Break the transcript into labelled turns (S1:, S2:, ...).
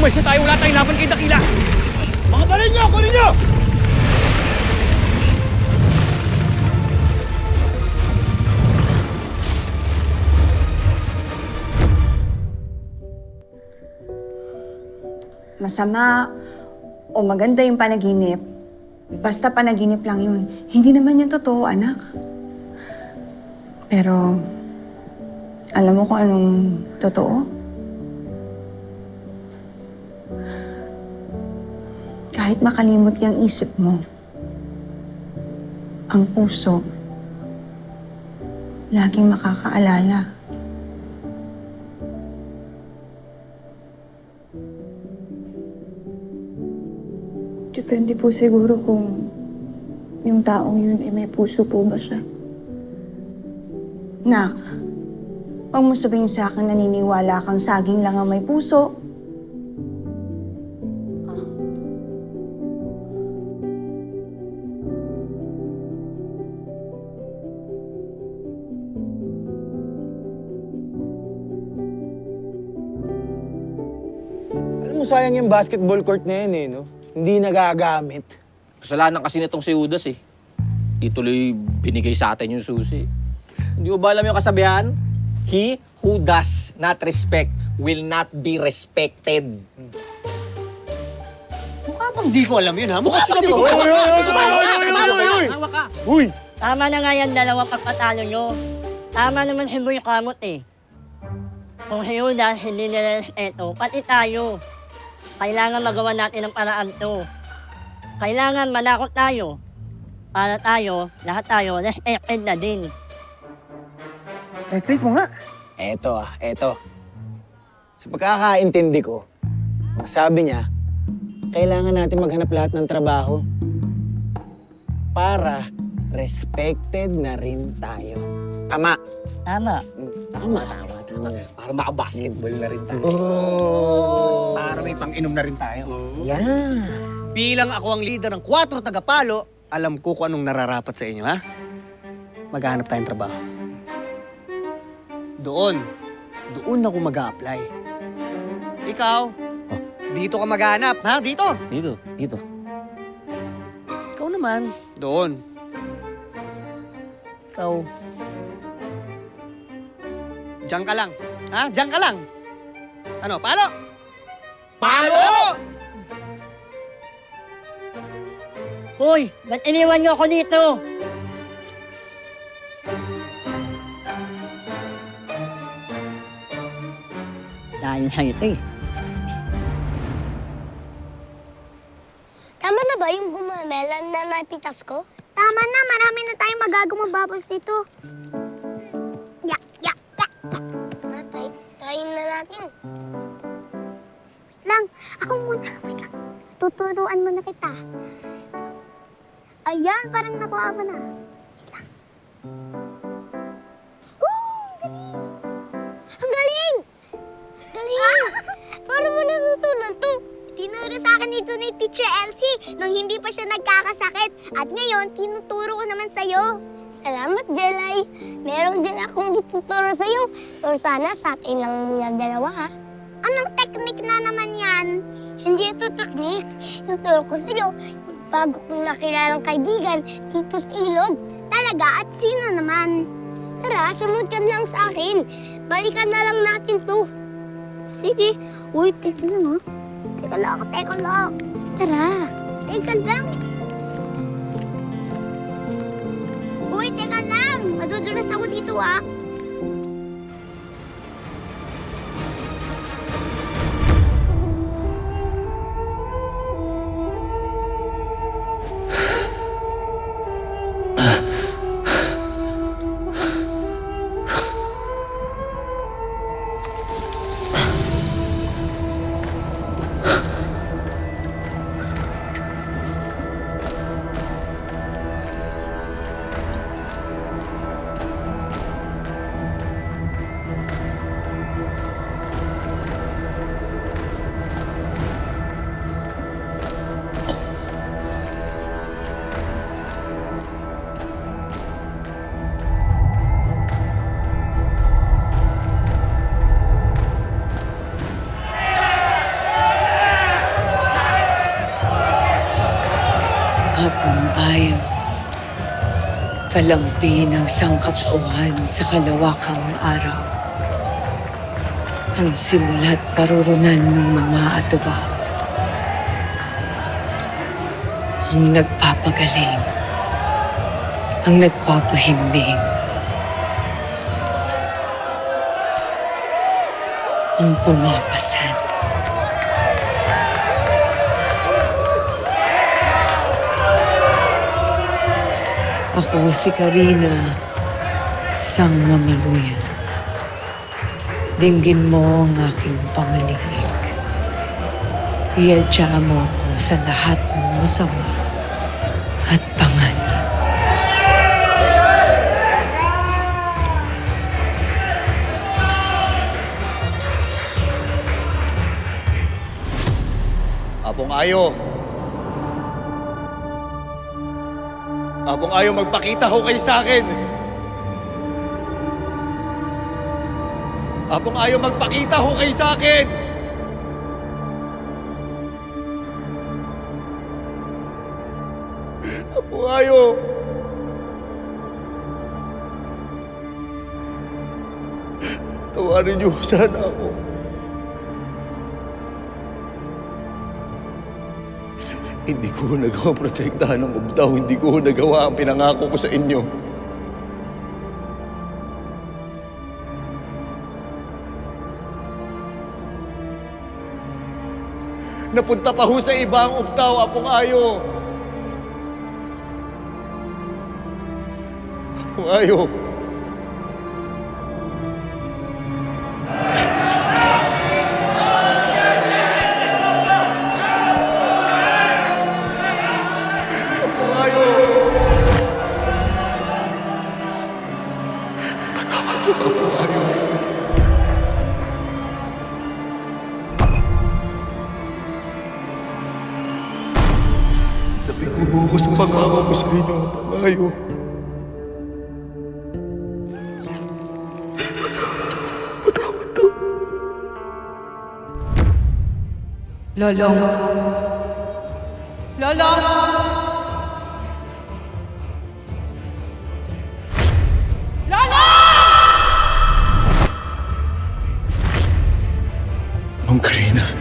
S1: umalis na tayo. Wala tayong laban kay Dakila.
S2: Mga baril nyo! Kunin nyo!
S3: Masama o maganda yung panaginip, basta panaginip lang yun. Hindi naman yung totoo, anak. Pero, alam mo kung anong totoo? Kahit makalimot yung isip mo, ang puso, laging makakaalala.
S4: Depende po siguro kung yung taong yun ay may puso po ba siya.
S3: Nak, huwag mo sabihin sa akin naniniwala kang saging lang ang may puso.
S2: Alam mo, sayang yung basketball court na yan eh, no? Hindi nagagamit.
S1: Kasalanan kasi nitong si Judas eh. Di tuloy binigay sa atin yung susi. Hindi mo ba alam yung kasabihan? He who does not respect will not be respected.
S2: Mukha bang di ko alam yun, ha? Mukha bang di ko
S5: Uy! Tama na nga yan, dalawang pagpatalo nyo. Tama naman si Boy Kamot eh. Kung si Judas hindi nirespeto, pati tayo. Kailangan magawa natin ang paraan to. Kailangan manakot tayo. Para tayo, lahat tayo, respected na din.
S2: Translate mo nga. Eto. Sa pagkakaintindi ko, ang sabi niya, kailangan natin maghanap lahat ng trabaho para respected na rin tayo. Tama.
S5: Tama.
S2: Tama.
S1: Para maka-basketball na rin tayo.
S2: Oh. Para may pang-inom na rin tayo.
S1: Yeah.
S2: Bilang ako ang leader ng 4 tagapalo, alam ko kung anong nararapat sa inyo, ha? Maghahanap tayong trabaho. Doon ako mag-a-apply. Ikaw, dito ka maghanap, ha? Dito.
S1: Dito.
S2: Ikaw naman, doon. Ikaw, diyan ka lang. Ha? Diyan ka lang. Ano, palo? Palo!
S5: Hoy, ba't iniwan nyo ako dito? Dahil sa ito eh.
S6: Tama na ba yung gumamelan na napitas ko? Tama na, marami na tayong magagawang bubbles dito. Ya. Tayin na natin. Lang, ako muna. Wait lang. Tuturuan mo na kita. Ayan, parang nakuha mo na. Wait lang. Ang galing! Galing! Paano mo natutunan to? Tinuro sa akin ito ni Teacher Elsie nung hindi pa siya nagkakasakit. At ngayon, tinuturo ko naman sa'yo. Salamat, Jelay. Meron din akong ituturo sa'yo. Pero sana sa atin lang muna dalawa, ha? Anong teknik na naman yan? Hindi ito teknik. Ituturo ko sa'yo. Bago kong nakilalang kaibigan dito sa ilog. Talaga? At sino naman? Tara, sumunod ka lang sa akin. Balikan na lang natin to. Sige. Uy, teka lang, ha? Teka lang. Tara. Teka lang. Uy, teka lang. Madudulas ako dito, ha?
S7: Kalampi ng sangkatauhan sa kalawakang araw. Ang simula't parurunan ng mga atuba. Ang nagpapagaling. Ang nagpapahimbing. Ang pumapasan. Ako si Karina, sang mamaluyan. Dinggin mo ang aking pamaligig. Iadya mo ko sa lahat ng masama at panganib.
S8: Apong Ayo. Apong Ayo, magpakita ho kayo sa akin. Apong Ayo, magpakita ho kayo sa akin. Apong Ayo. Tawarin niyo sana ako. Hindi ko nagawa protektahan ng Ubdaw. Hindi ko nagawa ang pinangako ko sa inyo. Napunta pa ho sa iba ang Ubdaw, Apong Ayo. Apong Ayo. Nabigo ko sa pangako ko sa inyo, Apong Ayo.
S7: Lolong! Lolong!
S8: Ma'am Karina.